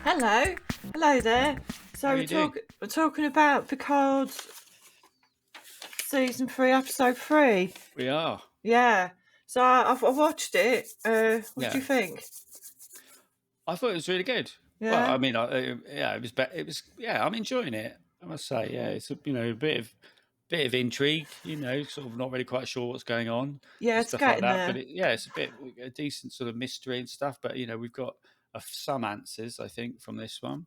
Hello there. So How you doing? we're talking about Picards season 3, episode 3. We are. Yeah. So I've watched it. What did Yeah. you think? I thought it was really good. Well, Yeah. I mean, yeah, it was. It was. Yeah, I'm enjoying it. I must say, yeah, it's a a bit of intrigue. Sort of not really quite sure what's going on Yeah, and it's stuff like getting that. But there. it's a decent sort of mystery and stuff. But we've got some answers, I think, from this one.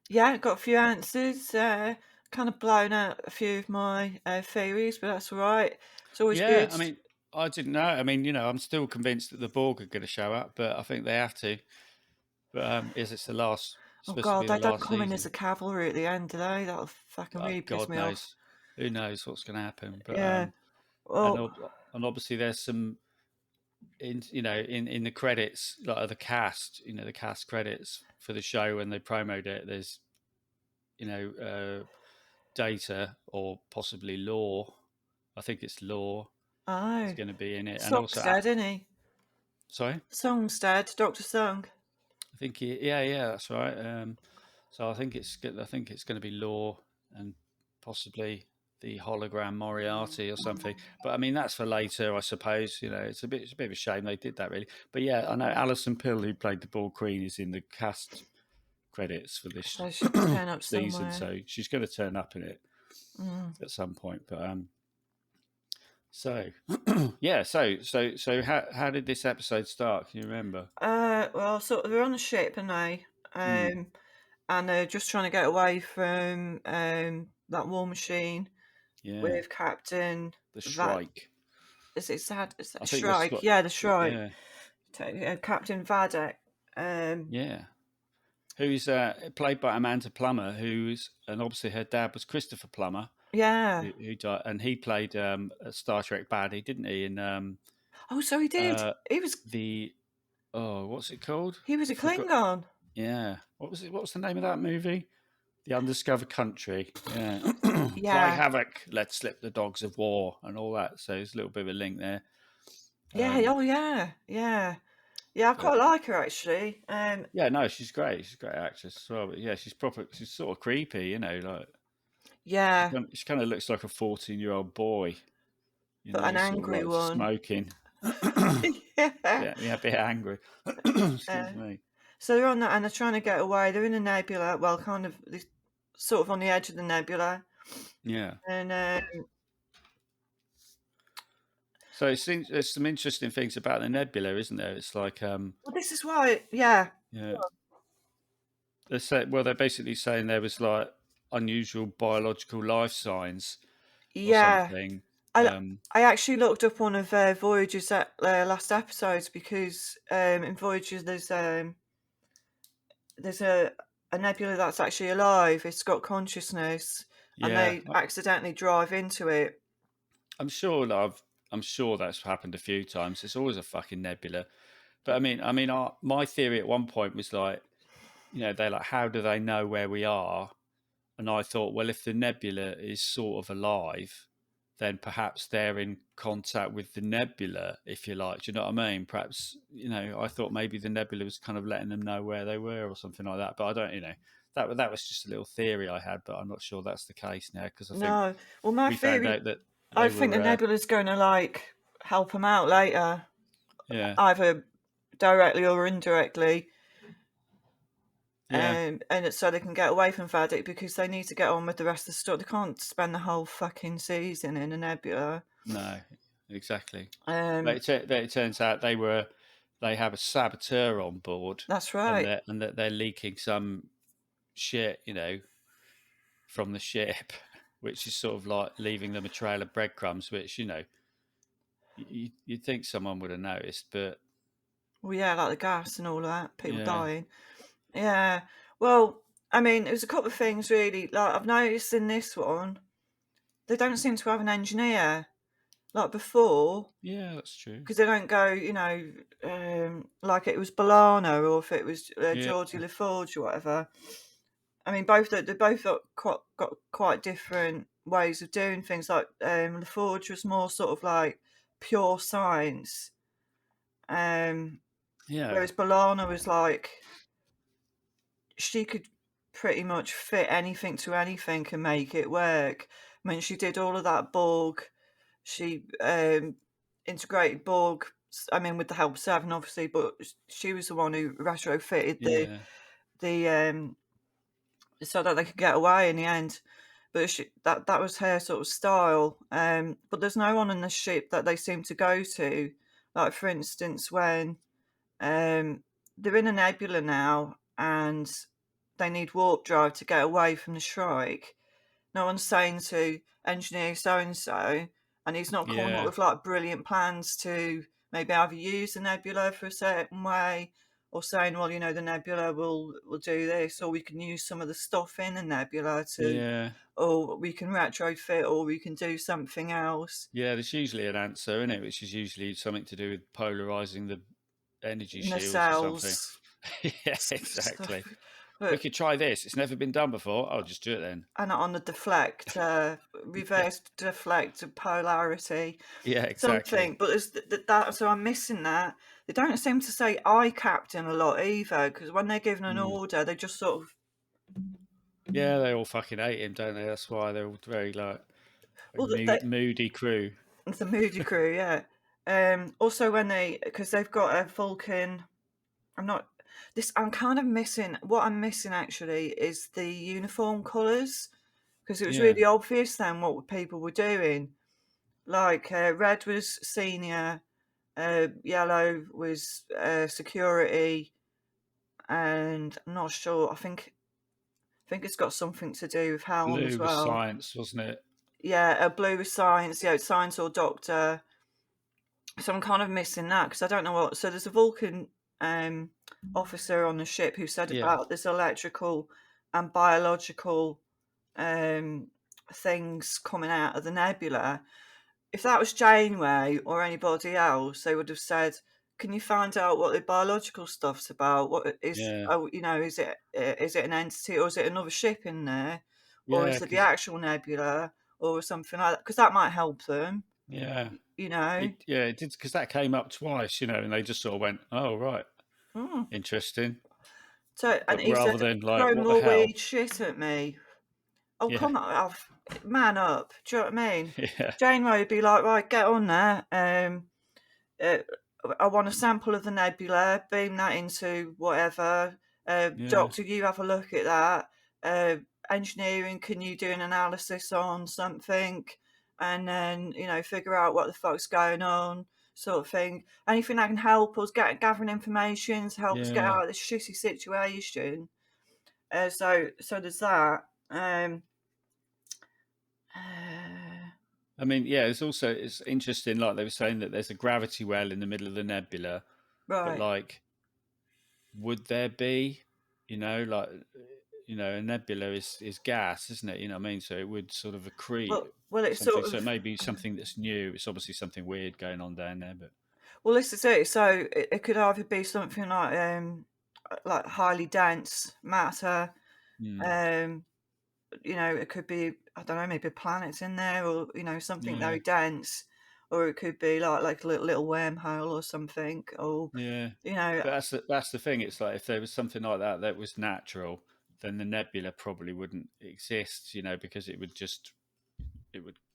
Yeah, got a few answers. Kind of blown out a few of my theories, but that's all right. It's always Yeah, good. I mean, I didn't know. I mean, I'm still convinced that the Borg are going to show up, but I think they have to. But is it's the last? Oh Supposed to God, be the they don't last come in as season. a cavalry at the end, do they? That'll fucking really piss God me off. knows, who knows what's going to happen. But Yeah. and Well, and obviously there's some in the credits, like the cast, the cast credits for the show when they promoted it. There's Data or possibly Law. I think it's Law is oh, going to be in it, and also Songstead, isn't he? sorry, Songstead, Dr. Song. I think yeah, that's right. So I think it's going to be Law and possibly the hologram Moriarty or something. But I mean, that's for later, I suppose. It's a bit of a shame they did that, really. But yeah, I know Alison Pill, who played the Ball Queen, is in the cast credits for this So she'll turn up season, somewhere. so she's going to turn up in it Mm. at some point. But so yeah, so how did this episode start? Can you remember? Well, sort of, they're on a ship, and Mm, and they're just trying to get away from that war machine yeah, with Captain. the That Shrike. is that I think that's Shrike? what. Yeah, the Shrike. Yeah, Captain Vadek. yeah. Who's played by Amanda Plummer, and obviously her dad was Christopher Plummer, Yeah. who died, and he played a Star Trek baddie, didn't he? In Oh, so he did. uh, the what's it called? He was I a forgot. Klingon. Yeah, what was it? What was the name of that movie? The Undiscovered Country. Yeah, Fly Yeah. Havoc, Let Slip the Dogs of War, and all that. So there's a little bit of a link there. Yeah. Oh, yeah. Yeah. Yeah. I But quite like her, actually. yeah, no, she's great. She's a great actress as well. But yeah, she's proper. She's sort of creepy, like Yeah, she kind of looks like a 14-year-old boy. but an Sort of angry like one. smoking. Yeah. Yeah, a bit angry. Excuse Uh, me. So they're on that, and they're trying to get away. They're in a nebula, well, kind of sort of on the edge of the nebula, Yeah. and So there's some interesting things about the nebula, isn't there? It's like, well, this is why, yeah, yeah, they're basically saying there was like unusual biological life signs or yeah. something. I I actually looked up one of Voyager's last episodes because in Voyager there's a nebula that's actually alive. It's got consciousness, and Yeah, they accidentally drive into it. I'm sure I'm sure that's happened a few times. It's always a fucking nebula. But my theory at one point was like, they're like, how do they know where we are? And I thought, well, if the nebula is sort of alive, then perhaps they're in contact with the nebula, if you like. Do you know what I mean? Perhaps, I thought maybe the nebula was kind of letting them know where they were or something like that. But I don't, that was just a little theory I had, but I'm not sure that's the case now because I think No, well, my we found theory, out that I they think the were, nebula's going to help them out later, yeah, either directly or indirectly. yeah, And so they can get away from Vadik because they need to get on with the rest of the story. They can't spend the whole fucking season in a nebula. no, exactly. Um, But it turns out they have a saboteur on board, that's and right. they're leaking some shit, from the ship, which is sort of like leaving them a trail of breadcrumbs, which you'd think someone would have noticed, but Well, yeah, like the gas and all that, people yeah, dying. Yeah. Well, I mean, there's a couple of things really. Like I've noticed in this one, they don't seem to have an engineer like before. yeah, that's true. Because they don't go, like it was Bolano or if it was Yeah, Georgie LaForge or whatever. I mean, they both got quite different ways of doing things. Like LaForge was more sort of like pure science. Um, Yeah, Whereas B'Elanna was like, she could pretty much fit anything to anything and make it work. I mean, she did all of that Borg. She integrated Borg. I mean, with the help of Seven, obviously, but she was the one who retrofitted yeah, the so that they could get away in the end. But that was her sort of style. But there's no one on the ship that they seem to go to. Like for instance, when they're in a nebula now and they need warp drive to get away from the Shrike. No one's saying to engineer so and so, and he's not coming up yeah, with like brilliant plans to maybe either use the nebula for a certain way, or saying, well, the nebula will do this, or we can use some of the stuff in the nebula to, yeah, or we can retrofit, or we can do something else yeah. There's usually an answer in it, which is usually something to do with polarizing the energy in the shields or something. cells. Yeah, Stuff. exactly. We But could try this. It's never been done before. I'll just do it then. and on the deflect, Yeah, reverse deflect polarity, yeah, exactly. something. But there's that, so I'm missing that. They don't seem to say "I captain" a lot either, because when they're given an Mm. order, they just sort of, Yeah, they all fucking hate him, don't they? That's why they're all very like well, moody crew. it's a moody crew, yeah. Also when because they've got a Vulcan. I'm not. I'm kind of missing. What I'm missing actually is the uniform colours, because it was Yeah, really obvious then what people were doing. Like red was senior, yellow was security, and I'm not sure. I think it's got something to do with Helm as blue was well. science, wasn't it? Yeah, blue was science. Yeah, it's science or doctor. So I'm kind of missing that because I don't know what. So there's a Vulcan um, officer on the ship who said Yeah, about this electrical and biological um, things coming out of the nebula. If that was Janeway or anybody else, they would have said, "Can you find out what the biological stuff's about? What is, yeah, oh, is it an entity or is it another ship in there, or yeah. is it the Because actual nebula or something like that? Because that might help them, yeah, you know." it did because that came up twice, and they just sort of went, "Oh, right, Mm. interesting," So, and but he said, rather than like, "Throw "What the more hell?" weird shit at me." Oh, Yeah, come on, man up. Do you know what I mean? yeah, Janeway would be like, "Right, get on there. Uh, I want a sample of the nebula, beam that into whatever. yeah, Doctor, you have a look at that. Uh, Engineering, can you do an analysis on something? And then, figure out what the fuck's going on, sort of thing. Anything that can help us gathering information to help us get yeah. out of this shitty situation." So there's that. Uh, I mean, yeah. It's interesting. Like they were saying that there's a gravity well in the middle of the nebula, but right. like, would there be? Like, a nebula is gas, isn't it? You know what I mean? So it would sort of accrete Well, it's something. sort So it of. may be something that's new. It's obviously something weird going on down there, but Well, this is it. So it could either be something like highly dense matter. mm, Um, it could be, I don't know, maybe planets in there, or something yeah, very dense, or it could be like a little wormhole or something, or yeah. you know, But that's the thing. It's like if there was something like that was natural, then the nebula probably wouldn't exist. Because it would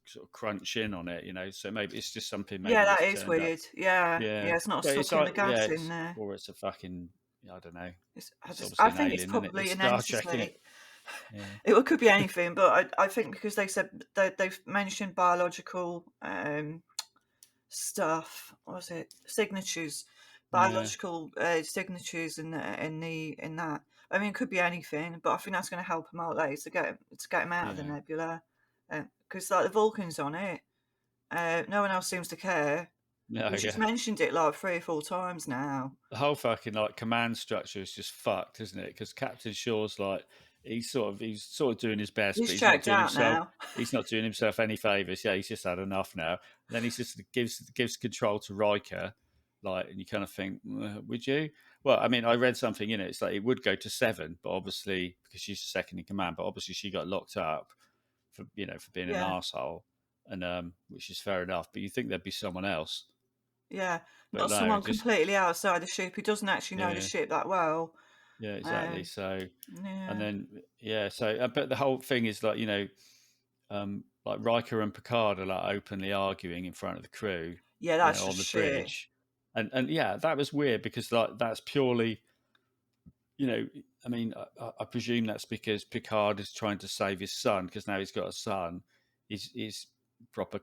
sort of crunch in on it. So maybe it's just something yeah, maybe that that's is turned up. weird. Yeah, Yeah, yeah, it's not but it's sucking the like gas in there. it's a fucking I don't know. It's I obviously an think it's alien, isn't it? probably It's an Star Trek, isn't entity. it? Yeah, It could be anything, but I think because they said they've mentioned biological stuff. What was it? Signatures, yeah, biological signatures in that. I mean, it could be anything, but I think that's going to help him out later to get him out of the yeah. nebula, because like the Vulcans on it, no one else seems to care. No, But she's yeah. mentioned it like 3 or 4 times now. The whole fucking like command structure is just fucked, isn't it? Because Captain Shaw's like he's sort of doing his best, He's but he's not checked doing out himself. now. He's not doing himself any favors. Yeah, he's just had enough now. And then he just gives control to Riker, like, and you kind of think, would you? Well, I mean, I read something in it. It's like it would go to 7, but obviously because she's the second in command, but obviously she got locked up for being an Yeah. arsehole. and which is fair enough. But you think there'd be someone else, Yeah, but not no, someone just completely outside the ship who doesn't actually know the yeah, ship that well. yeah, exactly. Um, So and yeah, then yeah, so but the whole thing is like like Riker and Picard are like openly arguing in front of the crew, yeah, that's on just the shit. bridge, and yeah, that was weird because like that's purely you know, I mean, I presume that's because Picard is trying to save his son because now he's got a son. His proper,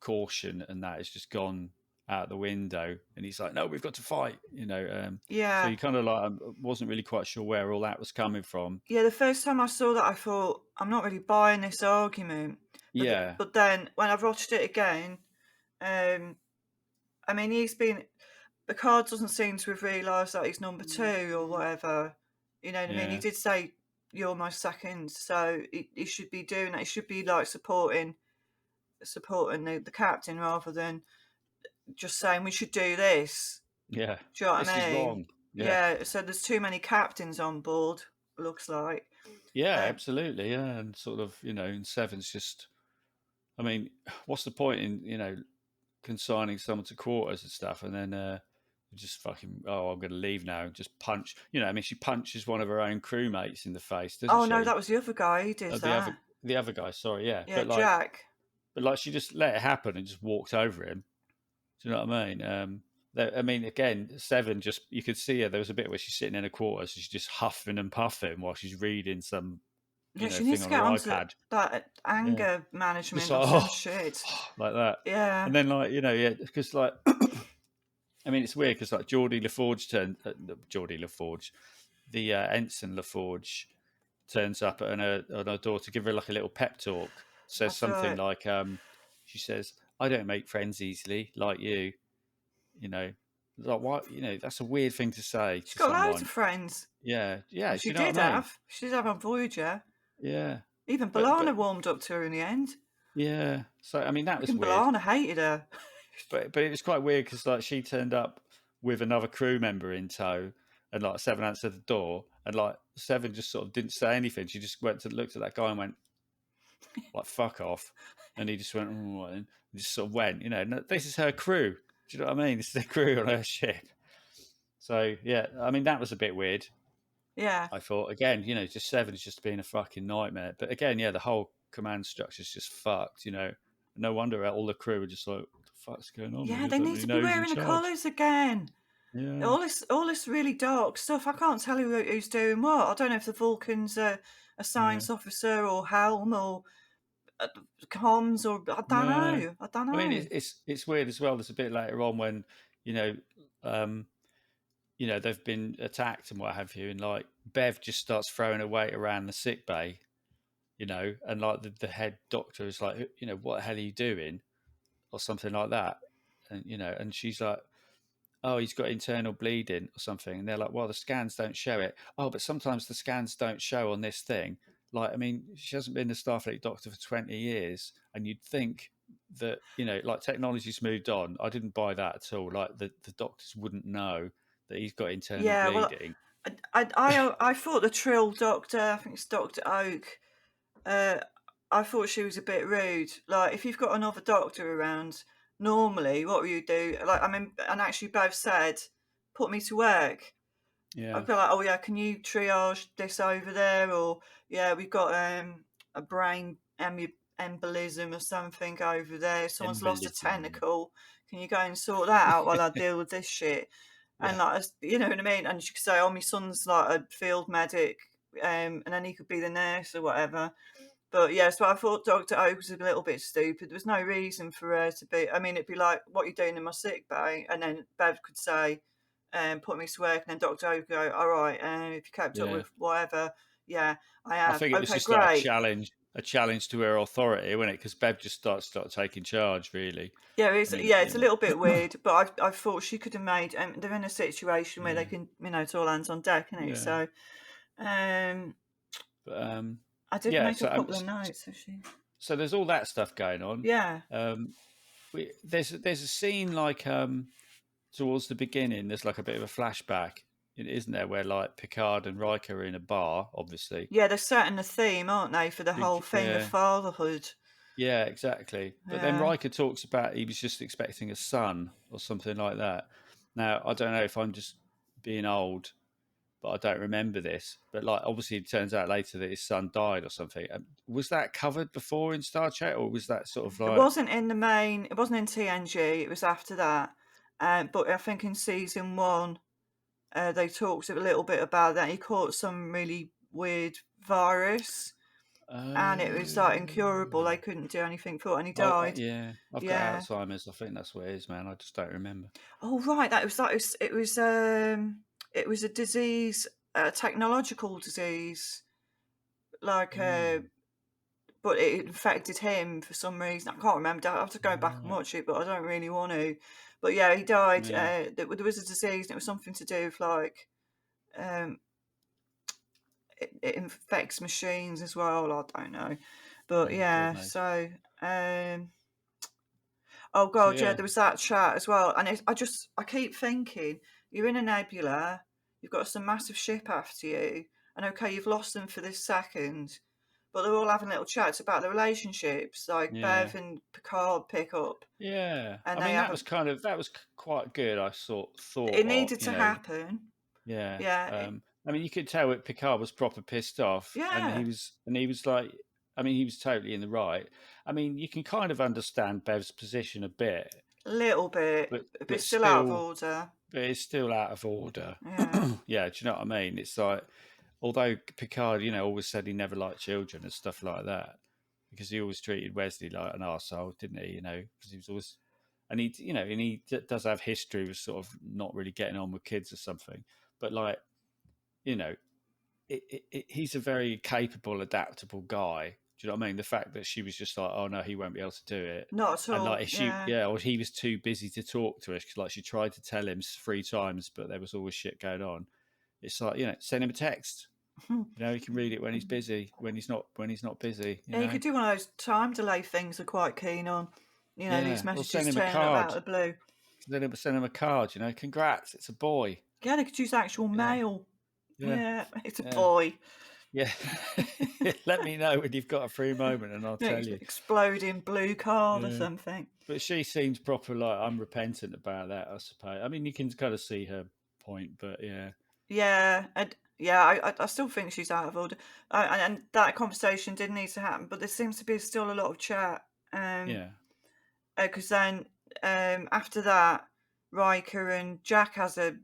caution and that has just gone out the window, and he's like, "No, we've got to fight." So Yeah, you kind of like wasn't really quite sure where all that was coming from. yeah. The first time I saw that, I thought I'm not really buying this argument. Yeah, But then when I've watched it again, um, I mean, the card doesn't seem to have realised that he's number two or whatever. You know what I mean? He yeah, did say you're my second, so he should be doing that. He should be like supporting the captain rather than just saying we should do this. yeah. Do you know what This is I mean? wrong. Yeah, Yeah. So there's too many captains on board. Looks like. yeah, Um, absolutely. Yeah, and sort of, and Seven's just. I mean, what's the point in consigning someone to quarters and stuff, and then just fucking I'm going to leave now and just punch. I mean, she punches one of her own crewmates in the face, doesn't oh no, she? that was the other guy. He did The other that. the other guy, sorry, yeah, Yeah, Jack. but like she just let it happen and just walked over him. Do you know what I mean? I mean, again, Seven just you could see her. There was a bit where she's sitting in a quarter, so she's just huffing and puffing while she's reading some Yeah, she thing needs to on her get onto iPad. that Yeah, anger just management like or some shit. like that, Yeah, and then like yeah, because like I mean, it's weird because like Geordie LaForge, the Ensign LaForge turns up on her door to give her like a little pep talk. Says that's something right. like, she says, "I don't make friends easily like you." You know, like what? That's a weird thing to say She's to got loads someone. of friends. Yeah, Well, yeah. Do she you know did what I mean? have. She did have on Voyager. Yeah, Even but Balana warmed up to her in the end. yeah. So I mean, that was Freaking weird. Balana hated her. But it was quite weird because like she turned up with another crew member in tow, and like Seven answered the door, and like Seven just sort of didn't say anything. She just looked at that guy and went like "fuck off," and he just went and just sort of went. No, this is her crew. Do you know what I mean? This is the crew on her ship. So yeah, I mean that was a bit weird. Yeah. I thought again, just Seven's just being a fucking nightmare. But again, yeah, the whole command structure's just fucked. No wonder all the crew were just like, "What the fuck's going on Yeah, here? I they don't need really to be know who's in wearing the charge." collars again. Yeah, All this really dark stuff. I can't tell you who's doing what. I don't know if the Vulcan's a yeah, science officer or Helm or uh, comms or I don't no. know. I don't I mean, know. it's weird as well. There's a bit later on when you know, um, they've been attacked and what have you, and like Bev just starts throwing her weight around the sick bay, and like the head doctor is like, what the hell are you doing, or something like that, and and she's like, oh, he's got internal bleeding or something. And they're like, well, the scans don't show it. Oh, but sometimes the scans don't show on this thing. Like, I mean, she hasn't been a Starfleet doctor for 20 years. And you'd think that, like technology's moved on. I didn't buy that at all. Like, the doctors wouldn't know that he's got internal Yeah, well, bleeding. I thought the Trill Doctor, I think it's Doctor Oak. Uh, I thought she was a bit rude. Like, if you've got another doctor around, normally, what would you do? Like, I mean, and actually, both said, "Put me to work." Yeah. I'd be like, "Oh yeah, can you triage this over there?" Or yeah, we've got a brain embolism or something over there. Someone's lost a Embolism. tentacle. Can you go and sort that out while I deal with this shit? Yeah. And like, you know what I mean? And she could say, "Oh, my son's like a field medic," and then he could be the nurse or whatever. But yeah, so I thought Dr. Oak was a little bit stupid. There was no reason for her to be. I mean, it'd be like, "What are you doing in my sick bay?" And then Bev could say, "Put me to work," and then Dr. Oak would go, "All right, if you kept up Yeah. with whatever, yeah, I I have. think it was Okay, just like great." a challenge to her authority, wasn't it? Because Bev just starts taking charge, really. I mean, Yeah, it's a little bit weird, but I thought she could have made. They're in a situation where they yeah, can, it's all hands on deck, isn't it? yeah. So, um, But I did yeah, make a couple of notes. Actually. so there's all that stuff going on. Yeah, Um, there's a scene like towards the beginning. There's like a bit of a flashback, isn't there, where like Picard and Riker are in a bar, obviously. yeah, they're setting the theme, aren't they, for the whole thing of Yeah, fatherhood? Yeah, exactly. But then Yeah. Riker talks about he was just expecting a son or something like that. Now, I don't know if I'm just being old, but I don't remember this. But like, obviously, it turns out later that his son died or something. Was that covered before in Star Trek, or was that sort of It like? wasn't in the main. It wasn't in TNG. It was after that. But I think in season 1, they talked a little bit about that. He caught some really weird virus, and it was like incurable. They couldn't do anything for it, and he died. Yeah, I've got Yeah. Alzheimer's. I think that's what it is, man. I just don't remember. Oh right, it was a disease, a technological disease, like Mm, but it infected him for some reason. I can't remember. I have to go back and right. watch it, but I don't really want to. But yeah, he died. Yeah. There was a disease, and it was something to do with like um, it infects machines as well. I don't know, but Oh, God yeah. knows. Um, oh So god, yeah, yeah, there was that chat as well, and I keep thinking you're in a nebula, you've got some massive ship after you, and okay, you've lost them for this second, but they're all having little chats about the relationships, like yeah. Bev and Picard pick up, Yeah, and I they mean have a. that was quite good. I thought It of needed to you know happen. yeah. Yeah, I mean you could tell that Picard was proper pissed off, and yeah, he was like, I mean he was totally in the right. I mean you can kind of understand Bev's position a bit, a little bit, but but but it's still out of still order. but it's still out of order. Yeah, Yeah, do you know what I mean? It's like although Picard, always said he never liked children and stuff like that, because he always treated Wesley like an arsehole, didn't he? Because he was always, and he does have history with sort of not really getting on with kids or something. But like, you know, he's a very capable, adaptable guy. Do you know what I mean? The fact that she was just like, oh no, he won't be able to do it. not at And all. like, Yeah. or he was too busy to talk to us. 'Cause, like, she tried to tell him 3 times, but there was always shit going on. It's like, send him a text. He can read it when he's busy, when he's not busy, Yeah, you could do one of those time delay things they're quite keen on. These Yeah. Or messages send him a turning up card. out of the blue. Send him a card, Congrats, it's a boy. Yeah, they could use actual Yeah. mail. Yeah. Yeah, it's a Yeah. boy. Yeah. Let me know when you've got a free moment and I'll Yeah, tell you. exploding blue card or Yeah. something. But she seems proper like unrepentant about that, I suppose. I mean, you can kind of see her point, but yeah. Yeah, and yeah, I still think she's out of order. And that conversation did need to happen, but there seems to be still a lot of chat. Yeah. Because then after that, Riker and Jack has a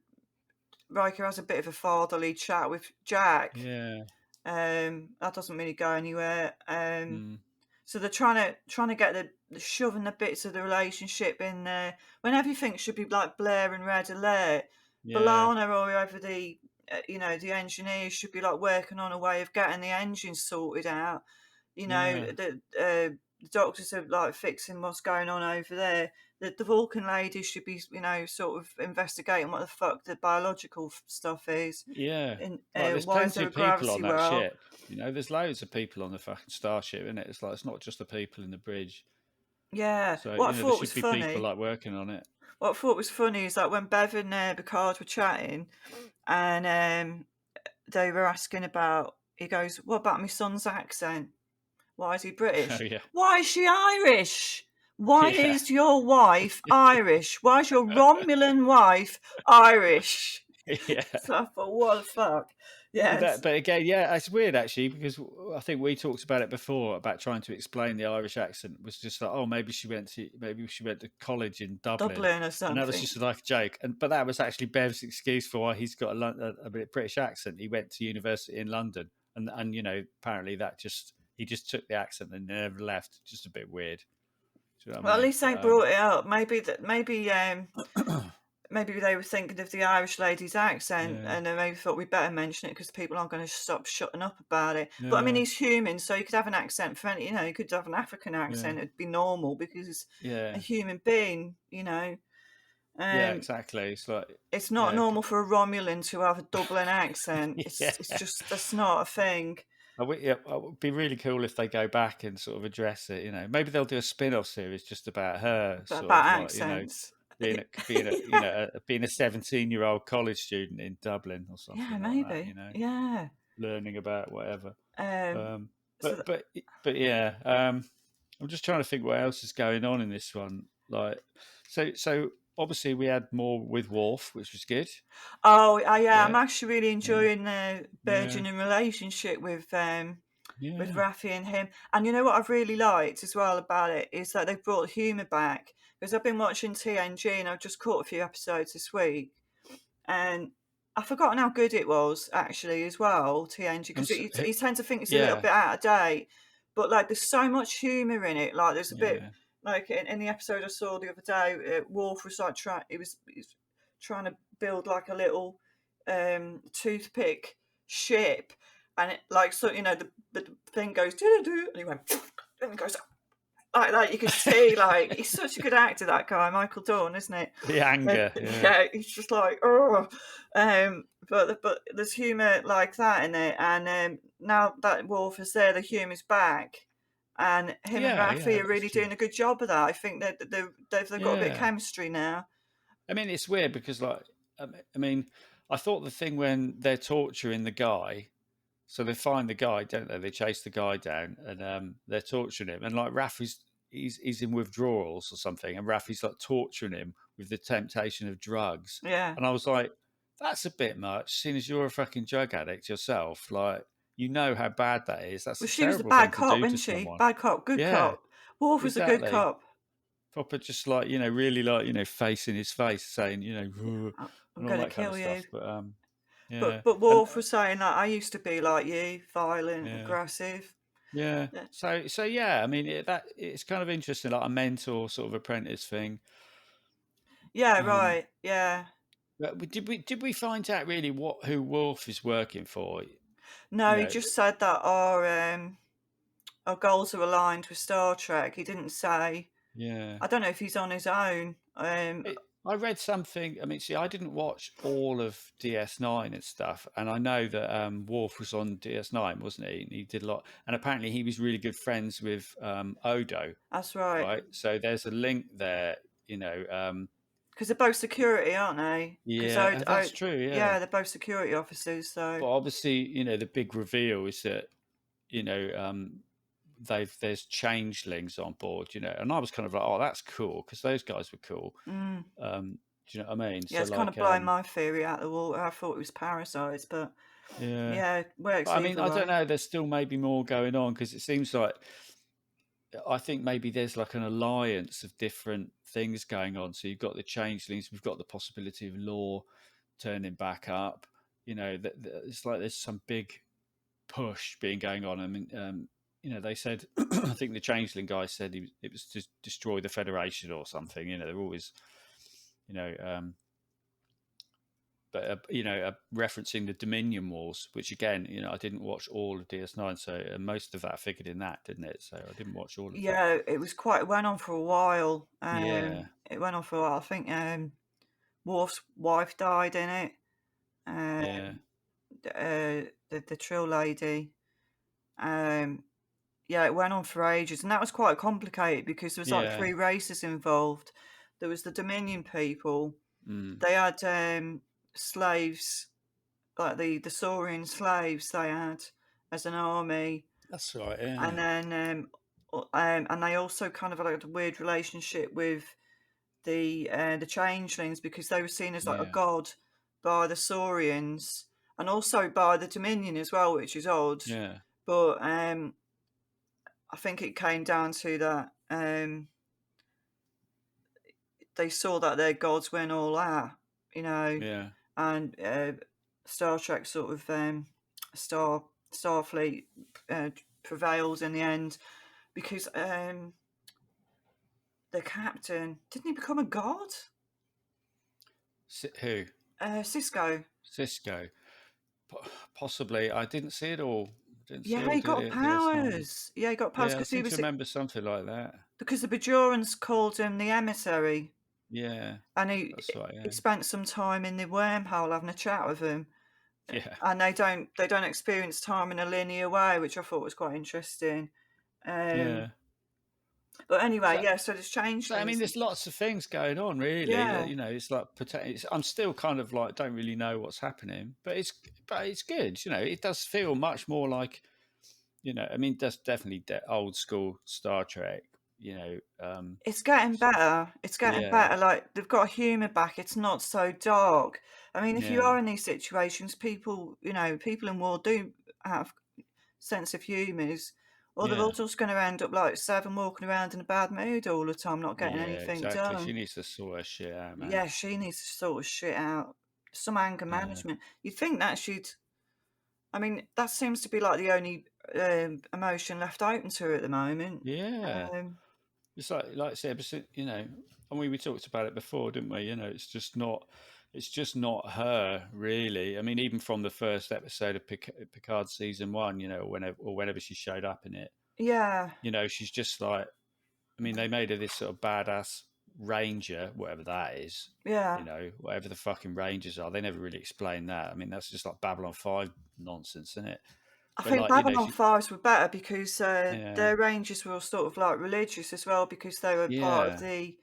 Riker has a bit of a fatherly chat with Jack. Yeah. That doesn't really go anywhere. Mm. So they're trying to get the shoving the bits of the relationship in there when everything should be like Blair and Red Alert. Yeah. Balana or whoever the engineers should be like working on a way of getting the engine sorted out. Yeah. The doctors are like fixing what's going on over there. The Vulcan ladies should be sort of investigating what the fuck the biological stuff is. Yeah. And Like, there's why is plenty there a of people on gravity that well? ship. There's loads of people on the fucking starship, isn't it? It's like, it's not just the people in the bridge. Yeah. So, What I there thought was should be people funny like working on it. What I thought was funny is that when Bev and Picard were chatting, and they were asking about, he goes, "What about my son's accent? Why is he Oh, British? yeah. Why is she Irish? Why Yeah. is your wife Irish? Why is your Romulan wife Irish?" Yeah. So I thought, what the fuck? Yes. But again, yeah, it's weird actually, because I think we talked about it before about trying to explain the Irish accent was just like, oh, maybe she went to college in Dublin, Dublin or and that was something. just like a joke. But that was actually Bev's excuse for why he's got a bit British accent. He went to university in London, and apparently he just took the accent and never left. Just a bit weird. Do you know what Well, I at mean? least they brought it up. Maybe they were thinking of the Irish lady's accent, Yeah, and they maybe thought we'd better mention it because people aren't going to stop shutting up about it. But I mean, yeah, he's human, so you could have an accent for any, you could have an African yeah, accent. It'd be normal because he's a yeah, human being, yeah. Um, Exactly. It's like, it's not yeah, normal for a Romulan to have a Dublin accent. yeah. It's just that's not a thing. Yeah, it would be really cool if they go back and sort of address it. Maybe they'll do a spin-off series just about her, But sort about of like accents, being a 17-year-old college student in Dublin or yeah, something like that. maybe, yeah. Learning about whatever. Um, Um, so but yeah. I'm just trying to think what else is going on in this one. Like, so obviously we had more with Worf, which was good. Oh, yeah, I'm Yeah, actually really yeah, enjoying the yeah, burgeoning relationship with yeah. Raffi and him. And you know what I've really liked as well about it is that they've brought the humour back. Because I've been watching TNG and I've just caught a few episodes this week, and I've forgotten how good it was actually as well, TNG, I'm because so, you tend to think it's a little yeah, bit out of date, but like there's so much humour in it. Like there's a bit yeah, like in the episode I saw the other day, Worf was like he was trying to build like a little toothpick ship, and it like so the thing goes doo doo, and he went and it goes like that. You could see like he's such a good actor, that guy Michael Dorn, isn't it? the anger. Yeah, Yeah, he's just like oh, but there's humour like that in it, and now that Wolf is there, the humour's back, and him and yeah, yeah. Raffi are That's really true. doing a good job of that. I think that they've got a bit of Yeah, chemistry now. I mean it's weird because like, I mean, I thought the thing when they're torturing the guy. So they find the guy, don't they? They chase the guy down, and they're torturing him. And like Raffi's, he's in withdrawals or something, and Raffi's like torturing him with the temptation of drugs. Yeah. And I was like, that's a bit much, seeing as you're a fucking drug addict yourself. Like, you know how bad that is. That's Well, a she was the terrible bad thing to cop, do to wasn't she? someone. Bad cop, good Yeah, cop. Wolf was a good exactly. cop. Proper, just like really like facing his face, saying I'm and all going to that kind of kill you. stuff. But But yeah, but and Wolf was saying that I used to be like you, violent, yeah. aggressive. Yeah. Yeah, So yeah, I mean it's kind of interesting, like a mentor sort of apprentice thing. yeah, Um, right, yeah. but did we find out really who Wolf is working for? You No, he know, just said that our goals are aligned with Star Trek. He didn't say. yeah. I don't know if he's on his own. I read something. I mean, see, I didn't watch all of DS9 and stuff, and I know that Worf was on DS9, wasn't he? And he did a lot, and apparently he was really good friends with Odo, That's right. right? So there's a link there. You know, Because they're both security, aren't they? Because yeah, that's true. Yeah, yeah, they're both security officers. So but obviously, the big reveal is that there's changelings on board, and I was kind of like, oh, that's cool because those guys were cool. mm, Do you know what I mean? yeah, So it's kind of like, blowing my theory out the water. I thought it was parasites, but yeah, yeah, it but works I mean, either I don't way. know. There's still maybe more going on because it seems like I think maybe there's like an alliance of different things going on. So you've got the changelings, we've got the possibility of law turning back up. It's like there's some big push being going on. I mean, they said, I think the Changeling guy said it was to destroy the Federation or something. They're always, you know, but referencing the Dominion Wars, which again, I didn't watch all of DS9, so most of that figured in that, didn't it? So I didn't watch all of that. Yeah, it was quite. It went on for a while. Yeah, It went on for a while. I think Worf's wife died in it. Um, yeah, the Trill lady. Um, yeah, it went on for ages, and that was quite complicated because there was like yeah, three races involved. There was the Dominion people. mm, They had slaves, like the Saurian slaves. They had as an army, that's right. Yeah, and then and they also kind of had a weird relationship with the changelings because they were seen as like a yeah, god by the Saurians and also by the Dominion as well, which is odd. yeah, But I think it came down to that they saw that their gods went all out, you know, yeah, and Star Trek sort of Starfleet prevails in the end because the captain didn't he become a god? Who? Cisco. Cisco? Possibly. I didn't see it all. Didn't see Yeah, all he got DS9. powers. Yeah, he got powers Yeah, I because he seem to was remember something like that. because the Bajorans called him the emissary, Yeah, and he that's right. he Yeah, spent some time in the wormhole having a chat with him. yeah, And they don't experience time in a linear way, which I thought was quite interesting. Um, yeah. but anyway, So, yeah. So there's so I mean, changelings. there's lots of things going on, really. Yeah, It's like I'm still kind of like don't really know what's happening, but it's good. It does feel much more like I mean, that's definitely old school Star Trek. It's getting So, better. It's getting yeah, better. Like they've got humour back. It's not so dark. I mean, if you yeah, are in these situations, people in war do have sense of humours, or they're all yeah, just going to end up like Seven, walking around in a bad mood all the time, not getting yeah, anything exactly. She done. needs to sort her shit out, man. Yeah, she needs to sort of shit out. Some anger Yeah, management. You'd think that she'd. I mean, that seems to be like the only emotion left open to her at the moment. yeah. Um, It's like I said, I mean, we talked about it before, didn't we? It's just not her, really. I mean, even from the first episode of Picard season one, whenever she showed up in it, yeah, she's just like, I mean, they made her this sort of badass ranger, whatever that is, yeah. whatever the fucking rangers are. They never really explained that. I mean, that's just like Babylon 5 nonsense, isn't it? I But think like, Babylon 5s were better because yeah, their rangers were all sort of like religious as well because they were part of yeah, the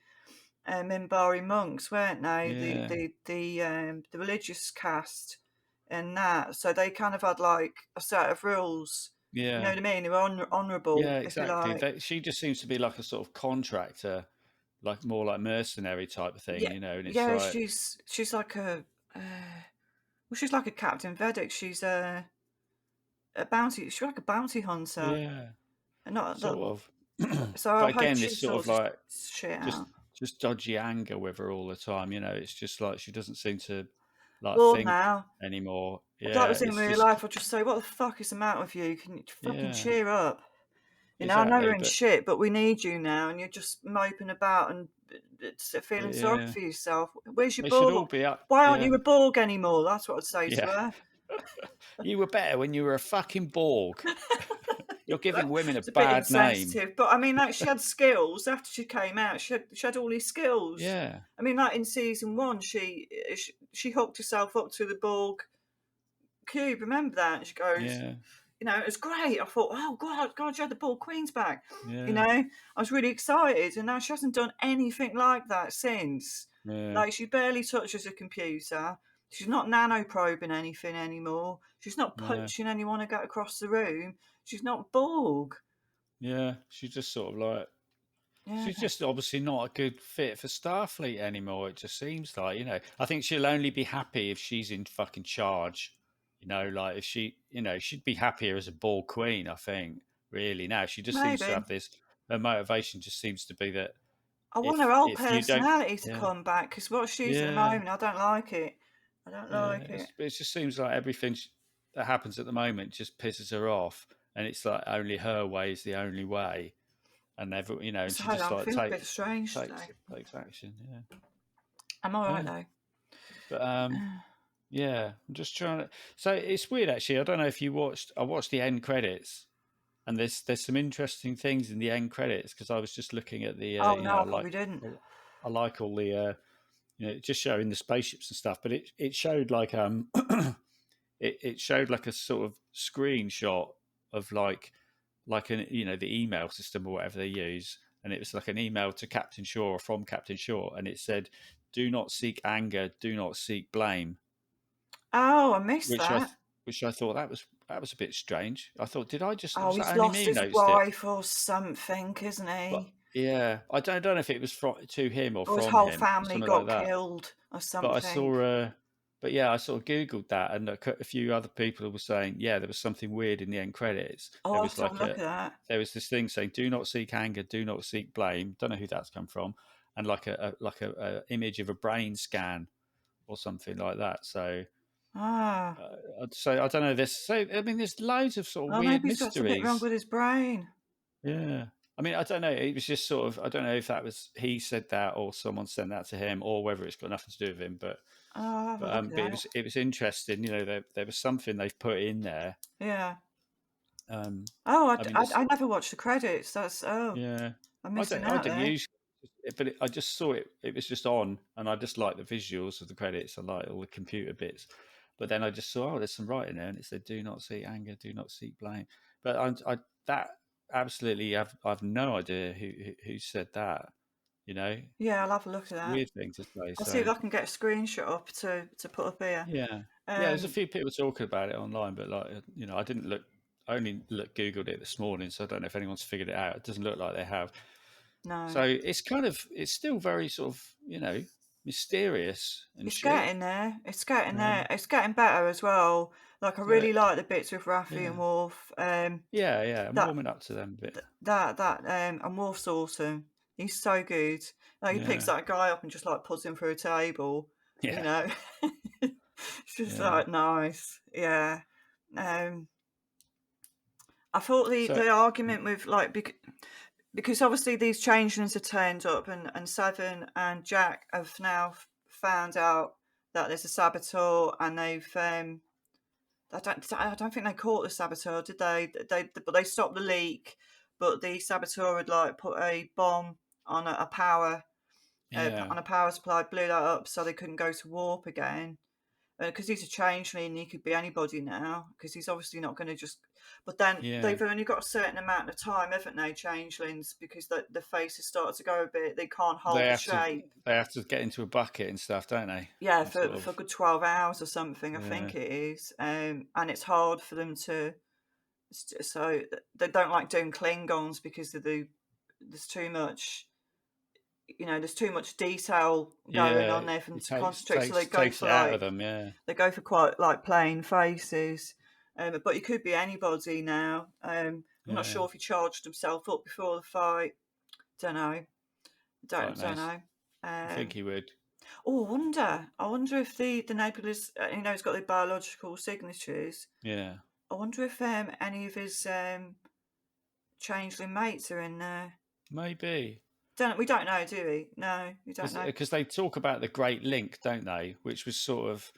Minbari monks, weren't they? yeah, The religious caste and that. So they kind of had like a set of rules. You know yeah. what I mean? They were honourable, Yeah, if you exactly. like. She just seems to be like a sort of contractor, like more like mercenary type of thing, Yeah, and it's yeah. like, She's like she's like a Captain Vedic. She's a bounty. She's like a bounty hunter, yeah, and not that. sort of. So But I hope again, she this sort of sorts this like shit just out. just dodgy anger with her all the time. It's just like she doesn't seem to like Bored think now. anymore. If that Yeah, was in it's real just life, I'd just say, "What the fuck is the matter with you? Can you fucking yeah, cheer up?" I know exactly. we're in But shit, but we need you now, and you're just moping about and feeling sorry yeah, for yourself. Where's your they should all Borg? be up. Why aren't Yeah, you a Borg anymore? That's what I'd say to yeah. her. You were better when you were a fucking Borg. You're giving women a It's a bit bad name. insensitive, but I mean, like, she had skills after she came out. She had all these skills. Yeah, I mean, like in season one, she hooked herself up to the Borg cube. Remember that? And she goes, yeah, it was great. I thought, oh God, you had the Borg Queens back. yeah, I was really excited, and now she hasn't done anything like that since. yeah. Like she barely touches a computer. She's not nano probing anything anymore. She's not No. punching anyone to get across the room. She's not Borg. Yeah, she's just sort of like Yeah, she's just obviously not a good fit for Starfleet anymore. It just seems like, I think she'll only be happy if she's in fucking charge. Like if she'd be happier as a ball queen, I think, really. Now she just seems to maybe. have this her motivation just seems to be that I want her if whole if you don't personality to yeah, come back because what she's at the yeah, moment, I don't like it. I don't yeah. like it. It just seems like everything that happens at the moment just pisses her off, and it's like only her way is the only way, and and So she hold just on, I like feel a bit strange takes today. takes action. Yeah, I'm all right yeah. though. But yeah, I'm just trying to. So it's weird actually. I don't know if you watched. I watched the end credits, and there's some interesting things in the end credits because I was just looking at the. Oh no, I probably didn't. I like all the just showing the spaceships and stuff, but it showed like it showed like a sort of screenshot of like an the email system or whatever they use, and it was like an email to Captain Shaw or from Captain Shaw, and it said, "Do not seek anger, do not seek blame," Oh, I missed which I that. which I thought that was a bit strange. I thought, did I just Oh, was that he's only lost me his noticed it? wife or something, isn't But he? yeah, I don't know if it was to him or Or his from whole him or family something like got that. killed or But I something. saw but yeah, I sort of googled that, and a few other people were saying, yeah, there was something weird in the end credits. Oh, There I'll have was to have a like look at that. there was this thing saying, "Do not seek anger, do not seek blame." Don't know who that's come from, and like a image of a brain scan or something like that. Ah, So I don't know. I mean, there's loads of sort of well, weird maybe he's got something wrong mysteries. with his brain. Yeah. I mean, I don't know. It was just sort of, I don't know if that was he said that or someone sent that to him or whether it's got nothing to do with him. But Oh, I'll have a look at but that. it was interesting. There was something they've put in there. Yeah. Um, Oh, I mean, it's I never watched the credits. yeah. I'm I missing don't I out don't there. use, but I just saw it. It was just on, and I just like the visuals of the credits. I like all the computer bits. But then I just saw, oh, there's some writing there, and it said, "Do not seek anger, do not seek blame." But that absolutely, I've no idea who said that. You know, Yeah, I'll have a look at it's a that. weird thing to say. I'll see if So I can get a screenshot up to put up here. yeah, yeah. There's a Um, few people talking about it online, but like I didn't look. only googled it this morning, so I don't know if anyone's figured it out. It doesn't look like they have. No. So it's still very sort of mysterious and It's shit. getting there. It's getting there. Um, It's getting better as well. Like I so really like the bits with Raffi and yeah, Worf. yeah. I'm That warming up to them a bit. and Worf's awesome. He's so good. Like he picks Yeah, that guy up and just like puts him through a table. You yeah, know, it's just yeah. like nice. Yeah. Um, I thought So the argument with like because obviously these changelings have turned up and Seven and Jack have now found out that there's a saboteur and they've I don't think they caught the saboteur, did they? But they stopped the leak. But the saboteur had like put a bomb on a power yeah, on a power supply, blew that up, so they couldn't go to warp again. Because he's a changeling, he could be anybody now. Because he's obviously not going to just. But then yeah. they've only got a certain amount of time, haven't they, changelings? Because the faces start to go a bit. They can't hold They the have to shape. get into a bucket and stuff, don't they? Yeah, And sort for of a good 12 hours or something, I yeah, think it is. And it's hard for them to. So they don't like doing Klingons because there's too much. There's too much detail going yeah. on there for them It to concentrate. So they go takes for it out of like them. Yeah, they go for quite like plain faces. But he could be anybody now. I'm not yeah. sure if he charged himself up before the fight. Don't know. Fuck Don't knows. know. I think Um, he would. oh, I wonder. I wonder if the nebulous. He's got the biological signatures. Yeah, I wonder if any of his changeling mates are in there. maybe. We don't know, do we? No, we don't know. Because they talk about the Great Link, don't they? Which was sort of,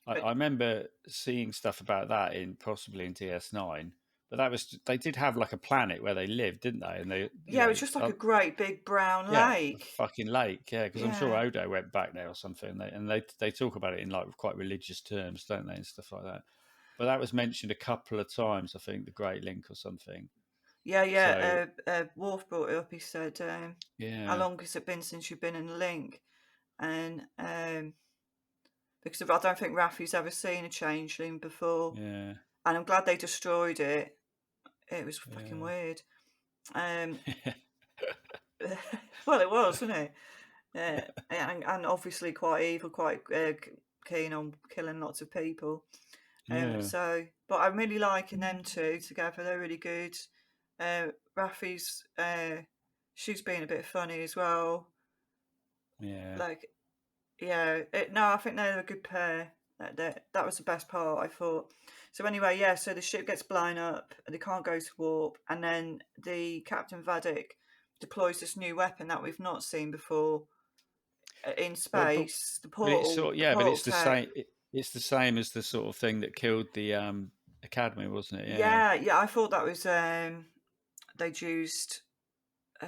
But I remember seeing stuff about that in possibly in DS9. But that was they did have like a planet where they lived, didn't they? And they, yeah, it was just like a great big brown yeah, a lake. fucking lake, yeah. Because I'm sure Yeah, Odo went back there or something. And they talk about it in like quite religious terms, don't they, and stuff like that. But that was mentioned a couple of times, I think, the Great Link or something. yeah, So yeah. Worf brought it up. He said, "How yeah, long has it been since you've been in the link?" And because I don't think Raffi's ever seen a changeling before, yeah, and I'm glad they destroyed it. It was fucking yeah, weird. Um, well, it was, wasn't it? And obviously quite evil, quite keen on killing lots of people. yeah, But I'm really liking them two together. They're really good. Raffi's, she's been a bit funny as well. yeah, Like, yeah, no, I think they're a good pair. That was the best part, I thought. So anyway, yeah, so the ship gets blown up, and they can't go to warp, and then the Captain Vadik deploys this new weapon that we've not seen before in Well, space. but it's The but portal it's the tech. same. It's the same as the sort of thing that killed the academy, wasn't it? Yeah, Yeah, yeah, I thought that was they'd used uh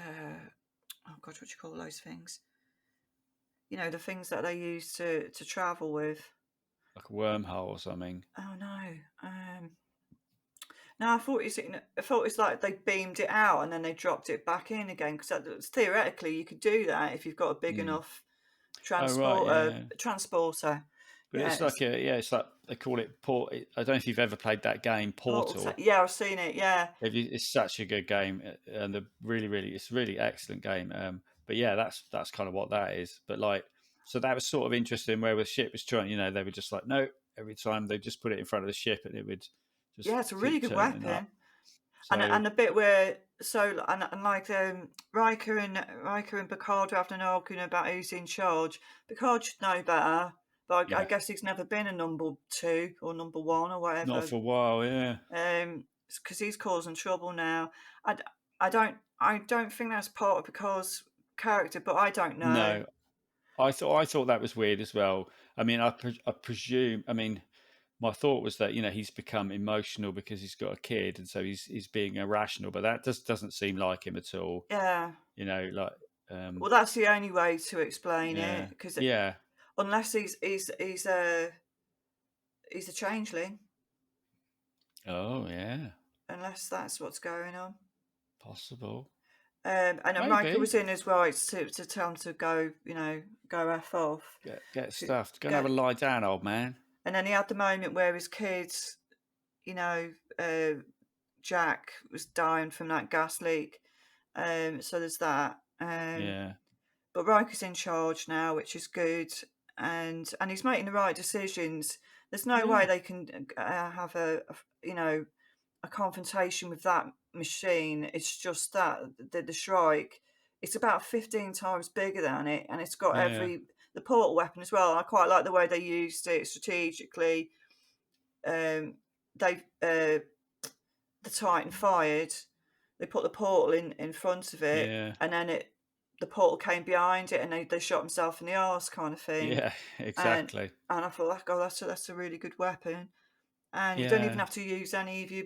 oh god, what do you call those things? The things that they use to travel with. like a wormhole or something. Oh no. No, I thought it's like they beamed it out and then they dropped it back in again because theoretically you could do that if you've got a big Mm. enough Oh right, yeah. transporter. But Yeah, it's like it's like they call it port. I don't know if you've ever played that game, portal Portal. yeah, I've seen it. Yeah, It's such a good game, and it's a really excellent game. But yeah, that's kind of what that is. But like, so that was sort of interesting. Where the ship was trying, they were just like, no, every time they just put it in front of the ship, and it would just yeah, it's a really keep good turning up. weapon. So And the bit where and like Riker and Picard are having an argument about who's in charge. Picard should know better, but I yeah, guess he's never been a number two or number one or not whatever. for a while. Yeah, Because he's causing trouble now. I, I don't think that's part of Picard's character, but I don't know. no, I thought that was weird as well. I mean, I presume. I mean, my thought was that he's become emotional because he's got a kid, and so he's being irrational. But that just doesn't seem like him at all. Yeah. Like Well, that's the only way to explain yeah, it. Because yeah. unless he's a changeling, Oh yeah, unless that's what's going on. possible. And then Riker Maybe was in as well to tell him to go, go F off. get To stuffed. Go and have a Get, lie down, old man. and then he had the moment where his kids, you know, uh, Jack was dying from that gas leak. So there's that. Yeah. But Riker's in charge now, which is good, and he's making the right decisions. There's no way Yeah. they can have a confrontation with that machine. It's just that the Shrike. It's about 15 times bigger than it, and it's got Yeah. the portal weapon as well. I quite like the way they used it strategically. They the Titan fired. They put the portal in front of it, Yeah. and then the portal came behind it, and they shot himself in the arse, kind of thing. Yeah. And Exactly. I thought, God, that's a really good weapon. And you don't even Yeah. have to use any of your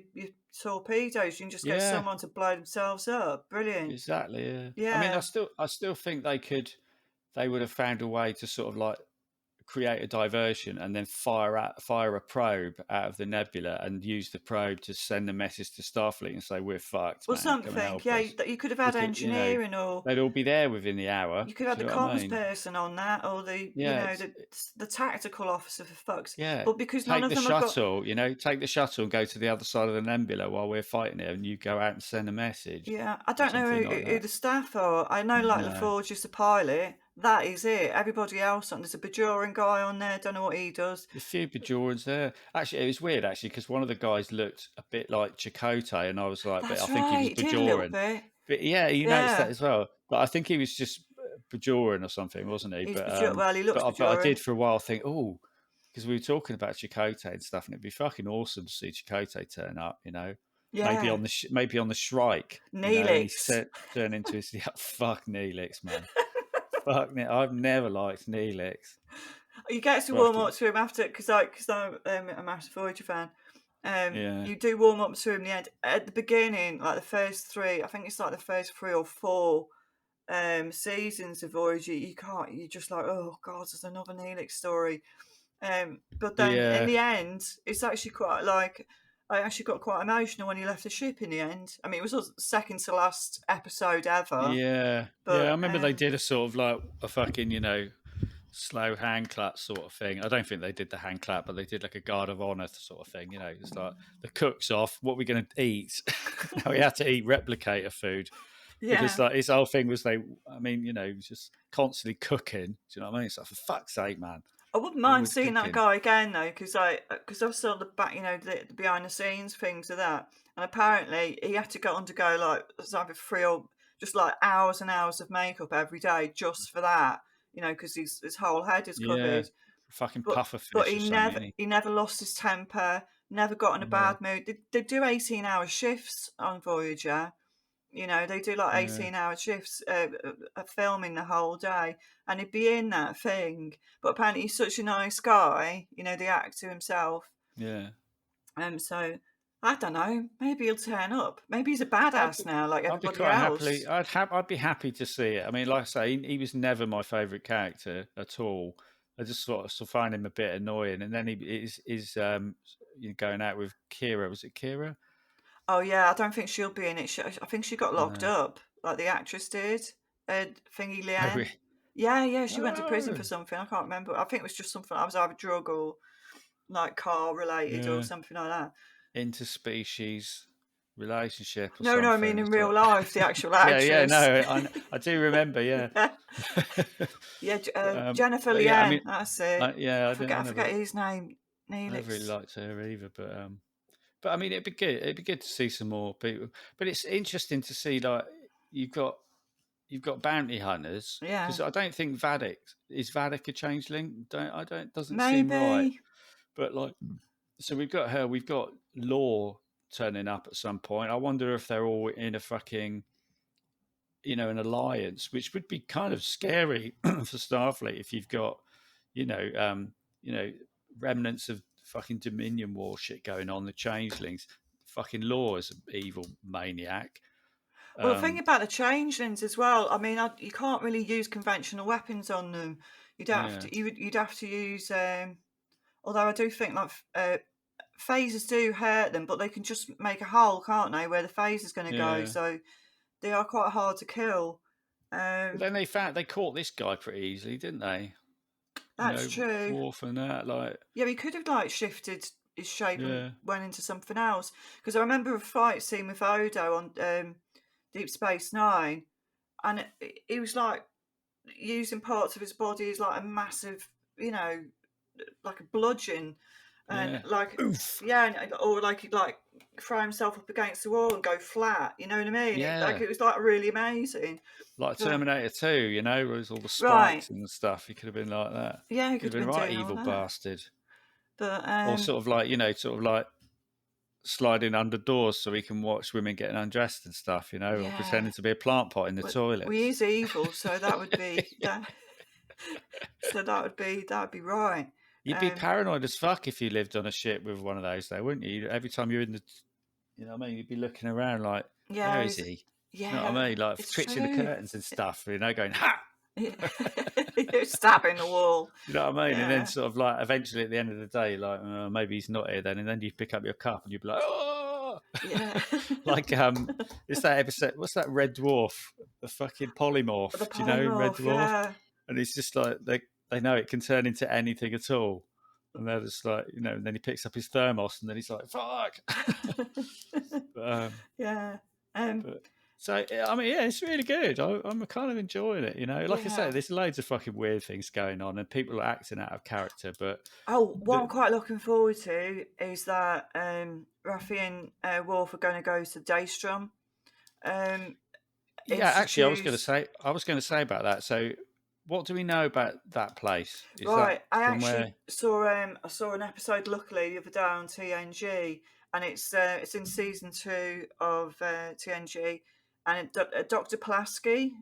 torpedoes. You can just get Yeah. someone to blow themselves up. Brilliant. Exactly. Yeah. I mean, Yeah. I still think they would have found a way to sort of like create a diversion and then fire a probe out of the nebula and use the probe to send a message to Starfleet and say, we're fucked, Well, man, come and something. help Yeah, us. that you could have had Because, engineering, or they'd all be there within the hour. you could have Do had you the know what I comms mean? person on that, or Yeah, it's, the tactical officer, for fuck's. yeah. But because none Take of the them have got. shuttle, take the shuttle and go to the other side of the nebula while we're fighting it, and you go out and send a message Yeah, I or don't know something like who that. the staff are. I know, like, No. LaForge is the pilot. That is it. Everybody else there's a Bajoran guy on there. Don't know what he does. A few Bajorans there. Actually, it was weird, actually, because one of the guys looked a bit like Chakotay, and I was like, but I That's think he right. was He did a little Bajoran. bit. But yeah, you noticed that Yeah, as well. But I think he was just Bajoran or something, wasn't he? he's But Bajoran. Well, he looks but I did Bajoran. for a while think, oh, because we were talking about Chakotay and stuff, and it'd be fucking awesome to see Chakotay turn up. Maybe Yeah, on the Shrike. And he Neelix. said turn into his fuck Neelix, man. Fuck I've never liked Neelix. You get to warm Fucking up to him after, because I'm a massive Voyager fan. yeah, You do warm up to him in the end. At the beginning, like the first three, I think it's like the first 3 or 4 seasons of Voyager, you're just like, oh God, there's another Neelix story. But then in yeah, the end, it's actually quite like, I actually got quite emotional when he left the ship in the end. I mean, it was the second to last episode ever, yeah, yeah. I but remember they did a sort of like a fucking slow hand clap sort of thing. I don't think they did the hand clap, but they did like a guard of honor sort of thing. It's like the cook's off. What are we going to eat? Now we had to eat replicator food because yeah. like his whole thing was he was just constantly cooking. Do you know what I mean? It's like, for fuck's sake, man, I wouldn't mind always seeing that cooking. guy again though, because I saw the back, the behind the scenes things of that, and apparently he had to undergo like it's either 3 or just like hours and hours of makeup every day just for that, because his whole head is Yeah, covered. fucking But puffer but fish he or something. never Isn't he never lost his temper, never got in a he? Yeah, bad mood. They do 18-hour shifts on Voyager. They do like yeah, 18-hour shifts, filming the whole day, and he'd be in that thing. But apparently, he's such a nice guy, the actor himself. yeah. So I don't know. Maybe he'll turn up. Maybe he's a I'd badass be, now, like I'd be everybody quite happily. else. I'd be happy to see it. I mean, like I say, he was never my favourite character at all. I just sort of find him a bit annoying. And then he is going out with Kira. Was it Kira? Oh yeah, I don't think she'll be in it. I think she got locked No. up, like the actress did. Thingy Oh, Leanne. really? Yeah, she went to prison Oh, for something. I can't remember. I think it was just something. I was either drug or like car related or yeah. something like that. Interspecies relationship or No, I mean something. in It's real like, life, the actual yeah. actress. No, I do remember. Yeah. Yeah, yeah, Jennifer But yeah, I Leanne. mean, That's it. yeah, I forget I his name. never really Neelix. liked her either. But I mean, it'd be good. It'd be good to see some more people. But it's interesting to see like you've got bounty hunters Yeah, because I don't think Vadik a changeling. Doesn't seem right. maybe. But like, so we've got her. We've got Law turning up at some point. I wonder if they're all in a fucking an alliance, which would be kind of scary for Starfleet if you've got you know you know remnants of fucking Dominion war shit going on. The changelings, fucking Law is an evil maniac. Well, the thing Um, about the changelings as well. I mean, you can't really use conventional weapons on them. yeah, You'd have to use. Although I do think like phasers do hurt them, but they can just make a hole, can't they, where the phaser's going to go? yeah. So they are quite hard to kill. But Um, then they caught this guy pretty easily, didn't they? that's true. Worf and that, like, Yeah, we could have like shifted his shape and Yeah. went into something else. Because I remember a fight scene with Odo on Deep Space Nine, and he was like using parts of his body as like a massive, you know, like a bludgeon, and Yeah. like Oof. or like he'd like throw himself up against the wall and go flat. You know what I mean? Yeah. It was like really amazing. Like But, Terminator 2, you know, where there's all the right, spikes and stuff. He could have been like that. yeah, he Could could have have been been right doing all evil that. bastard. But Or sort of like, you know, sort of like sliding under doors so we can watch women getting undressed and stuff, you know, or yeah, pretending to be a plant pot in the but we toilets. is evil, so that would be that. So that'd be right. You'd be Um, paranoid as fuck if you lived on a ship with one of those, though, wouldn't you? Every time you're in the, you know what I mean? You'd be looking around like, where is he? You know what I yeah, mean? Like it's twitching the true. curtains and stuff, you know, going, ha! You're stabbing the wall. You know what I mean? And then Yeah, sort of like eventually at the end of the day, like, maybe he's not here then. And then you pick up your cup and you'd be like, oh! yeah. Like, it's that episode, what's that Red Dwarf? The fucking polymorph. The Do you know Red polymorph, Dwarf? yeah. And it's just like, they know it can turn into anything at all. And they're just like, you know, and then he picks up his thermos and then he's like, fuck. but, Yeah. but so, I mean, yeah, it's really good. I'm kind of enjoying it, you know. Like I say, Yeah. there's loads of fucking weird things going on and people are acting out of character. But Oh, what I'm the, quite looking forward to is that Raffi and Worf are going to go to Daystrom um, yeah, actually, Institute. I was going to say about that. So, what do we know about that place? Is that Right, I from actually where? saw an episode luckily the other day on TNG, and it's in season 2 of TNG, and Dr. Pulaski.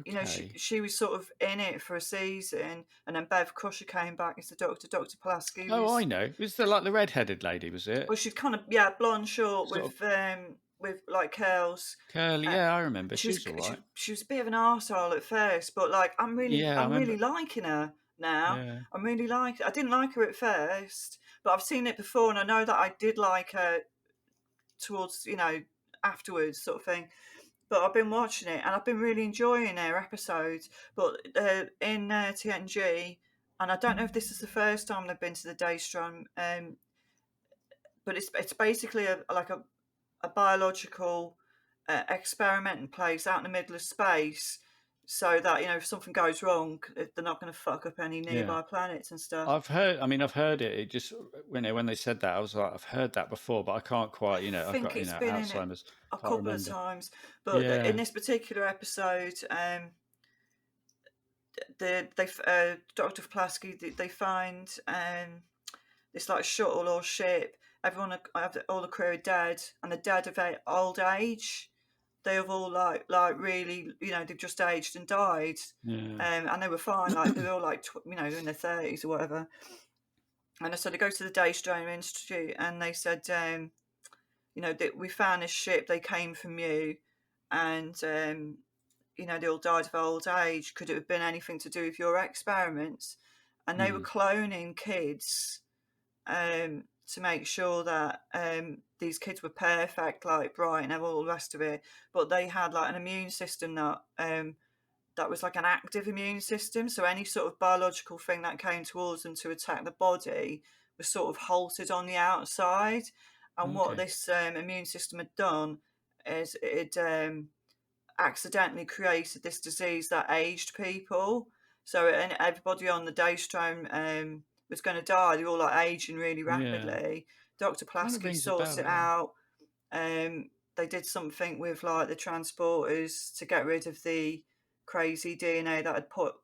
You know, Okay. she was sort of in it for a season, and then Bev Crusher came back as the Doctor. Dr. Pulaski Oh, I was, know. Was the like the red-headed lady? Was it well, she's kind of blonde, short, sort of with like curls. curly? Uh, Yeah, I remember. She was all right. she was a bit of an arsehole at first, but like Yeah, I I'm remember. really liking her now. Yeah, I'm really I didn't like her at first, but I've seen it before, and I know that I did like her towards, you know, afterwards, sort of thing. But I've been watching it and I've been really enjoying their episodes. But in TNG, and I don't know if this is the first time they've been to the Daystrom, but it's basically a biological experimenting place out in the middle of space, so that, you know, if something goes wrong, they're not going to fuck up any yeah. nearby planets and stuff. I've heard. I mean, I've heard it. It just when they said that, I was like, I've heard that before, but I can't quite. You I know, I've think got it's been in it Alzheimer's. a Can't couple of remember. times, but in Yeah. this particular episode, Dr. Pulaski, they find this like shuttle or ship. Everyone, all the crew are dead, and they're dead of old age. They have all like really, you know, they've just aged and died, Yeah. and they were fine. Like they were all like you know, in their 30s or whatever. And so they go to the Daystrom Institute, and they said, you know, that we found this ship. They came from you, and you know, they all died of old age. Could it have been anything to do with your experiments? And they were Mm. cloning kids to make sure that these kids were perfect, like bright and all the rest of it. But they had like an immune system that was like an active immune system. So any sort of biological thing that came towards them to attack the body was sort of halted on the outside. And what Okay. this immune system had done is it accidentally created this disease that aged people. So and everybody on the Daystrom was going to die. They were all like aging really Yeah. rapidly. Dr. Kind of Pulaski rings a sorts bell. it Yeah. out. They did something with like the transporters to get rid of the crazy DNA that had put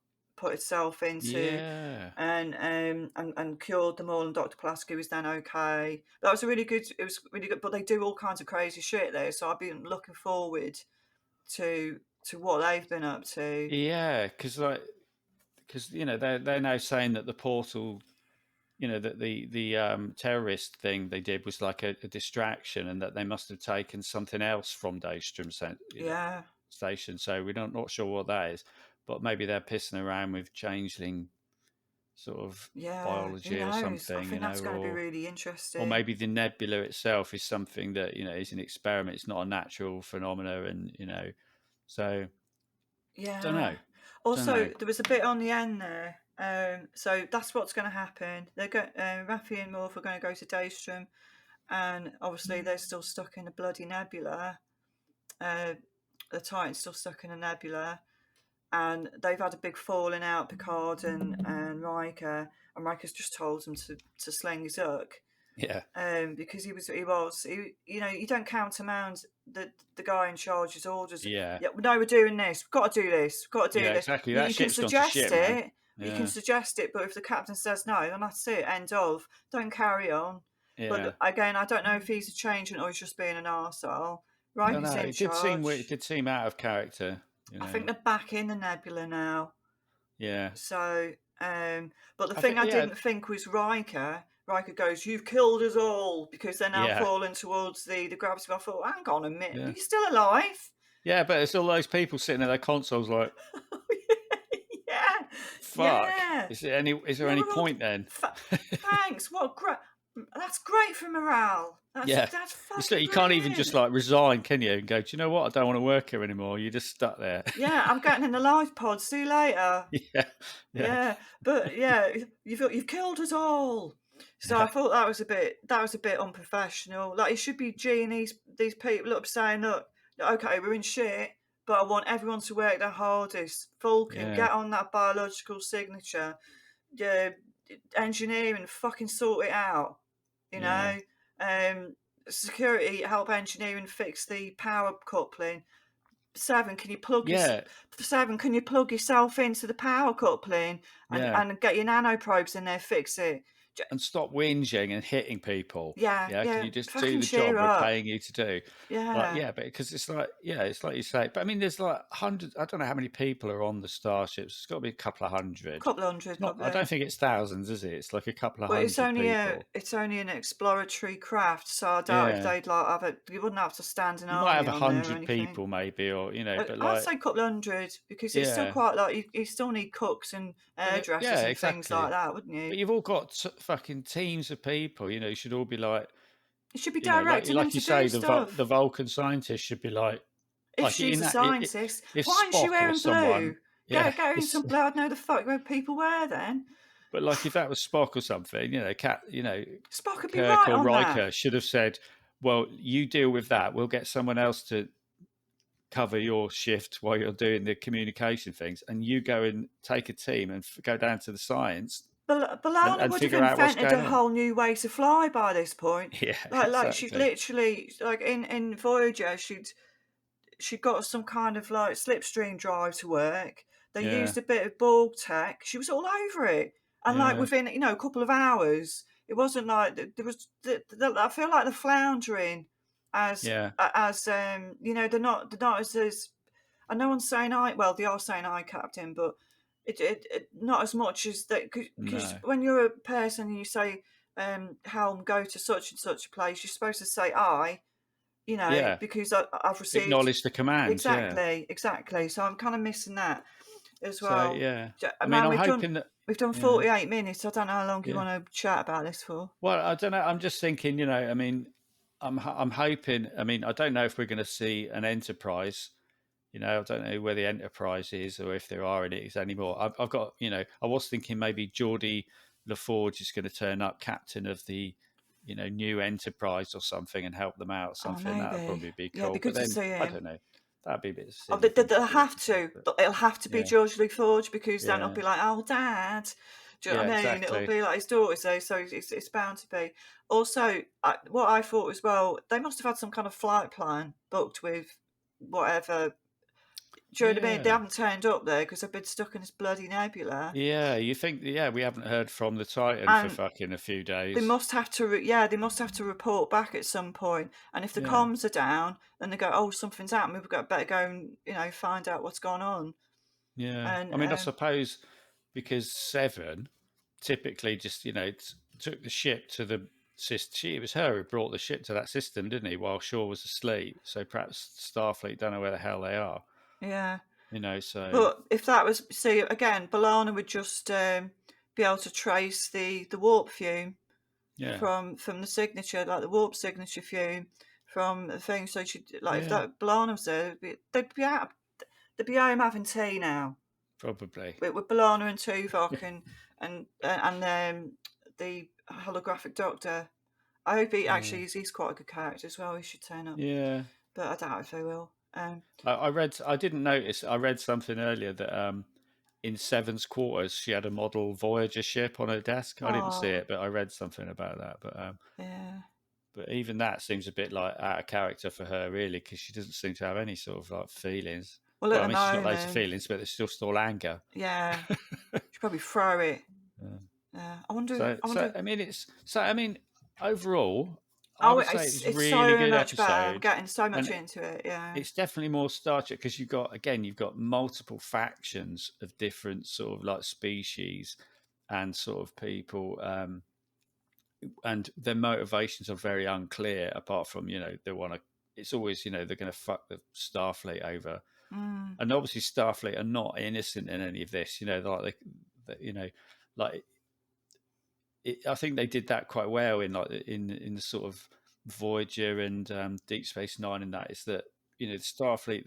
itself into Yeah. and cured them all, and Dr. Pulaski was then okay. That was a really good. It was really good, but they do all kinds of crazy shit there. So I've been looking forward to what they've been up to. Yeah. Because you know they're now saying that the portal, you know, that the terrorist thing they did was like a distraction, and that they must have taken something else from Daystrom, you know, Yeah, station. So we're not sure what that is, but maybe they're pissing around with changeling sort of yeah. Who biology or knows? I something, you think that's know, going to be really or interesting. maybe the nebula itself is something that, you know, is an experiment. It's not a natural phenomena, and you know, so don't Yeah. know, don't Also, know. there was a bit on the end there. So that's what's going to happen. Raffi and Morph are going to go to Daystrom, and obviously they're still stuck in a bloody nebula. The Titan's still stuck in a nebula, and they've had a big falling out, Picard and Riker, and Riker's just told them to sling his hook. Yeah. Because you don't countermand the guy in charge's orders. Yeah. No, we're doing this. We've got to do this. We've got to do this. Exactly. You That can shit's gone to suggest shit, it. man. You can suggest it, but if the captain says no, then that's it. End of. Don't carry on. Yeah. But again, I don't know if he's a changeant or he's just being an arsehole. No, it did seem out of character. I think they're back in the nebula now. Yeah. So, but the thing I didn't think was Riker. Riker goes, "You've killed us all," because they're now falling towards the gravity. I thought, hang on a minute, are you still alive? Yeah, but it's all those people sitting at their consoles like, yeah, fuck. Yeah. Is there any point then? Thanks. That's great for morale. That's fucking you can't even just like resign, can you? And go, do you know what? I don't want to work here anymore. You're just stuck there. Yeah, I'm getting in the life pod. See you later. Yeah. But you've killed us all. So I thought that was a bit unprofessional. Like, it should be geeing these people up, saying, look, okay, we're in shit, but I want everyone to work their hardest. Vulcan, get on that biological signature. Engineering, fucking sort it out. You know, security, help engineering fix the power coupling. Seven, can you plug yourself into the power coupling and get your nanoprobes in there, fix it. And stop whinging and hitting people. Can you just fucking do the job up. we're paying you to do? But because it's like you say. But I mean, there's like hundreds. I don't know how many people are on the starships. It's got to be a couple of hundred. I don't think it's thousands, is it? It's like a couple of hundred people. It's only an exploratory craft, so I doubt if they'd like have it. You wouldn't have to stand an army. You might have 100 or people, maybe, or but I'd say a couple of hundred, because it's still quite like you still need cooks and hairdressers and things like that, wouldn't you? But you've all got fucking teams of people. You should all be like. It should be directing like you say, stuff. the Vulcan scientist should be like. If she's a scientist, why isn't she wearing blue? Get her in some blue. I'd know the fuck where people wear then. But like, if that was Spock or something, Spock would be Kirk right or on Riker that. should have said, "Well, you deal with that. We'll get someone else to cover your shift while you're doing the communication things, and you go and take a team and go down to the science." B'Elanna would have invented a whole new way to fly by this point. Yeah, like she'd literally, like in Voyager, she'd got some kind of like slipstream drive to work. They used a bit of Borg tech. She was all over it, and like within a couple of hours, it wasn't like there was. I feel like they're floundering as they're not as. And no one's saying they are saying captain, but. It not as much as that, because when you're a person and you say Helm, go to such and such a place, you're supposed to say because I've received, acknowledge the command. Exactly. So I'm kind of missing that as well. So, I'm hoping we've done 48 minutes. I don't know how long you want to chat about this for. Well, I don't know. I'm just thinking. I'm hoping. I don't know if we're going to see an Enterprise. I don't know where the Enterprise is or if there are any anymore. I've got, I was thinking maybe Geordie LaForge is going to turn up, captain of the, new Enterprise or something, and help them out. That would probably be cool. But then, to see him. I don't know. That'd be a bit silly. They'll have to. It'll have to be George LaForge, because then it'll be like, oh, Dad. Do you know what I mean? Exactly. It'll be like his daughter's there, so it's bound to be. Also, what I thought as well, they must have had some kind of flight plan booked with whatever. Do you know what I mean? They haven't turned up there because they've been stuck in this bloody nebula. Yeah, you think? Yeah, we haven't heard from the Titan for fucking a few days. They must have to. They must have to report back at some point. And if the comms are down, then they go, "Oh, something's happened. We've better go and find out what's going on." Yeah, and, I suppose because Seven typically just took the ship to the system. It was her who brought the ship to that system, didn't he? While Shaw was asleep. So perhaps Starfleet don't know where the hell they are. Yeah. So. But if that was, see, again, B'Elanna would just be able to trace the warp fume from the signature, like the warp signature fume from the thing. So she'd if that B'Elanna was there, they'd be home having tea now. Probably. with B'Elanna and Tuvok and the holographic Doctor. I hope he Yeah. actually he's quite a good character as well. He should turn up, Yeah. but I doubt if he will. I read. I didn't notice. I read something earlier that in Seven's quarters she had a model Voyager ship on her desk. I didn't see Oh, it, but I read something about that. yeah. But even that seems a bit like out of character for her, really, because she doesn't seem to have any sort of like feelings. Well, at Well, I the mean, she's got loads of moment, feelings, but there's just all anger. yeah, should probably throw it. Yeah. Yeah, I wonder. So, I so wonder. I mean, I mean, overall, I Oh, would say it was a it's really so good much better. I'm episode, getting so much and into it. Yeah. it's definitely more Star Trek because you've got multiple factions of different sort of like species and sort of people, and their motivations are very unclear. Apart from they want to, it's always they're going to fuck the Starfleet over, Mm, and obviously Starfleet are not innocent in any of this. Like like I think they did that quite well in like in the sort of Voyager and Deep Space Nine, and that is that Starfleet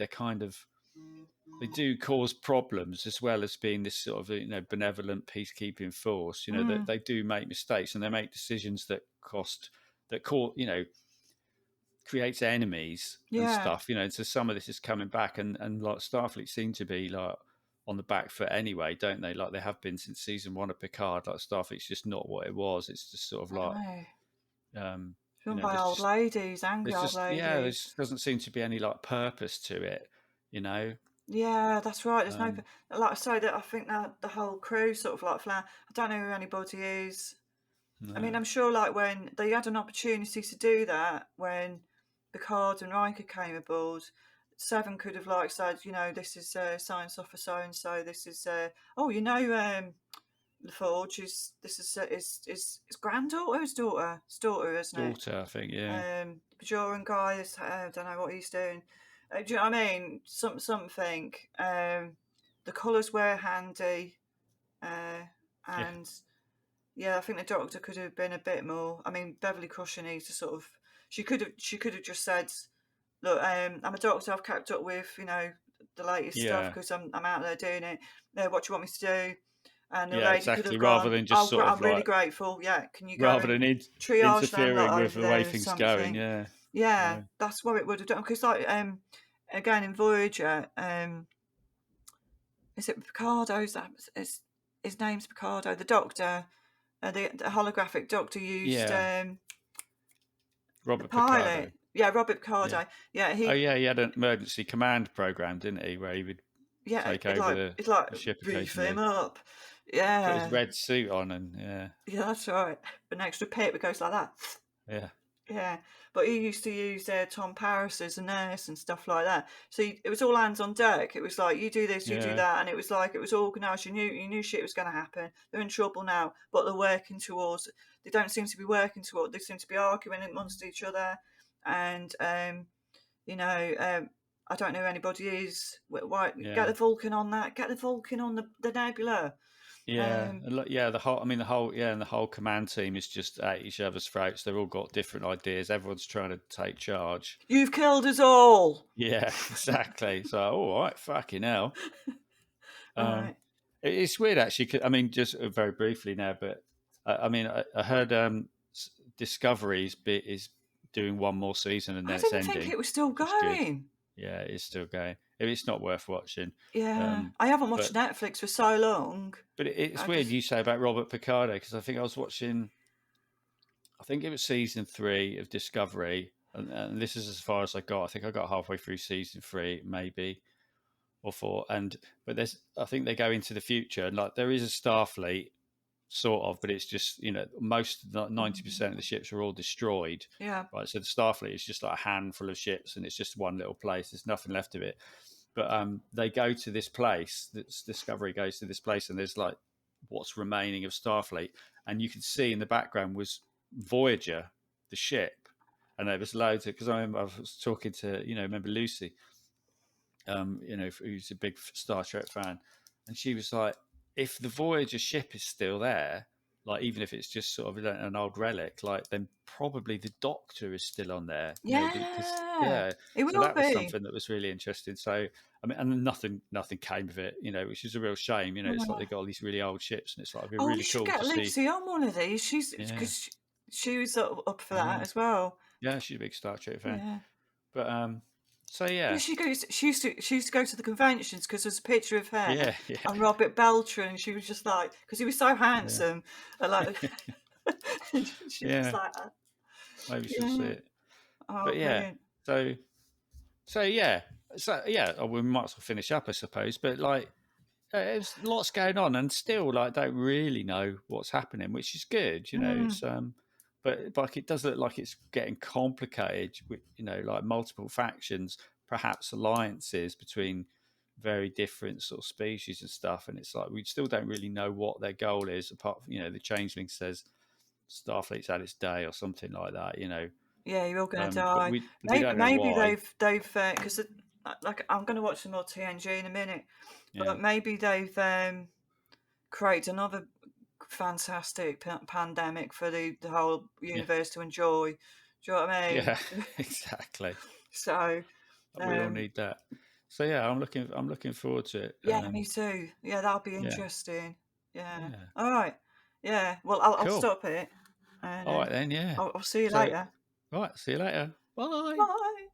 they do cause problems as well as being this sort of benevolent peacekeeping force. That mm, they do make mistakes and they make decisions that cause creates enemies and yeah. stuff. So some of this is coming back, and like Starfleet seem to be like on the back foot anyway, don't they? Like they have been since season 1 of Picard. Like Starfleet's just not what it was. It's just sort of I like know. um, Filmed by old ladies, angry there's old just there ladies. just doesn't seem to be any like purpose to it. You know. Yeah, that's right. There's no, Um, like I say, that I think that the whole crew sort of like flat. I don't know who anybody is. I mean, no. I'm sure like when they had an opportunity to do that, when Picard and Riker came aboard, Seven could have like said, this is science officer so and so. This is oh, LaForge is this is granddaughter, his daughter, his daughter, isn't it? Daughter, I think. Yeah. Bajoran guy is I don't know what he's doing. Do you know what I mean? Something. The colours were handy, uh, Yeah. and yeah, I think the Doctor could have been a bit more. I mean, Beverly Crusher needs to sort of. She could have just said, "Look, I'm a doctor. I've kept up with the latest stuff Yeah. because I'm out there doing it. What do you want me to do?" And the Yeah. lady could Exactly. have Rather gone, than just "Oh, sort I'm of really like grateful. Yeah, can you go rather and than triage them interfering lot with over the way there or things going. something?" Yeah. Yeah, Yeah. that's what it would have done. Because like again in Voyager, is it Picardo? Is his name's Picardo? The Doctor, the holographic Doctor used Yeah. the Robert Picardo. pilot. Yeah, Robert Yeah. Picardo. Yeah, Oh yeah, he had an emergency command program, didn't he, where he would yeah, take over the it's like ship beef him occasionally, up. put his Yeah, red suit on, and yeah, yeah, that's right. An extra pip that goes like that. yeah, Yeah, but he used to use Tom Paris as a nurse and stuff like that. So it was all hands on deck. It was like you do this, you do yeah, that, and it was like it was organised. You knew shit was going to happen. They're in trouble now, but they're working towards. They don't seem to be working towards. They seem to be arguing amongst each other, and you know, I don't know who anybody is. Why get yeah, the Vulcan on that? Get the Vulcan on the Nebula. yeah, Um, yeah. And the whole command team is just at each other's throats. They've all got different ideas. Everyone's trying to take charge. you've killed us all. Yeah, exactly. So, all right, fucking hell. Um, Right. it's weird actually. I mean, just very briefly now, but I mean, I heard Discovery is doing one more season and I then it's didn't think ending, it was still which is good. going. Yeah, it's still going. It's not worth watching. Yeah, I haven't watched But Netflix for so long. it's I weird just you say about Robert Picardo because I think I was watching. I think it was season 3 of Discovery, and this is as far as I got. I think I got halfway through season 3, maybe or 4. But I think they go into the future, and like there is a Starfleet sort of, but it's just most 90% of the ships are all destroyed, yeah, right? So the Starfleet is just like a handful of ships, and it's just one little place. There's nothing left of it. But they go to this place. Discovery goes to this place, and there's like what's remaining of Starfleet, and you can see in the background was Voyager, the ship, and there was loads of because I remember I was talking to remember Lucy, who's a big Star Trek fan, and she was like, if the Voyager ship is still there, like even if it's just sort of an old relic, like then probably the Doctor is still on there, because Yeah, it so will that was be. something that was really interesting. So I mean, and nothing came of it, which is a real shame. It's like they got all these really old ships, and it's like it'd be Oh, we really should cool to get see. Lucy on one of these. She's Yeah, because she was up for that yeah, as well. yeah. She's a big Star Trek fan, Yeah. but so Yeah, yeah, she used to go to the conventions because there's a picture of her yeah, yeah, and Robert Belcher, and she was just like, because he was so yeah, handsome, and like she was just yeah. like that. Maybe she'll see Yeah. it, Oh, but yeah. brilliant. So so yeah, we might as well finish up, I suppose. But like, there's lots going on, and still, like, don't really know what's happening, which is good. Mm. It's but like it does look like it's getting complicated with like multiple factions, perhaps alliances between very different sort of species and stuff. And it's like we still don't really know what their goal is, apart from the Changeling says Starfleet's at its day or something like that. Yeah, you're all gonna But die. we Maybe don't know maybe why. they've because like I'm gonna watch some more TNG in a minute, Yeah, but maybe they've created another fantastic pandemic for the whole yeah, universe to enjoy. Do you know what I mean? yeah, exactly. So, We all um, need that. So yeah, I'm looking forward to it. yeah, me too. Yeah, that'll be Yeah, interesting. Yeah. yeah, All right. Yeah. Well, I'll cool. stop it, and All right then, yeah. I'll see you So, later. all right, see you later. Bye. Bye.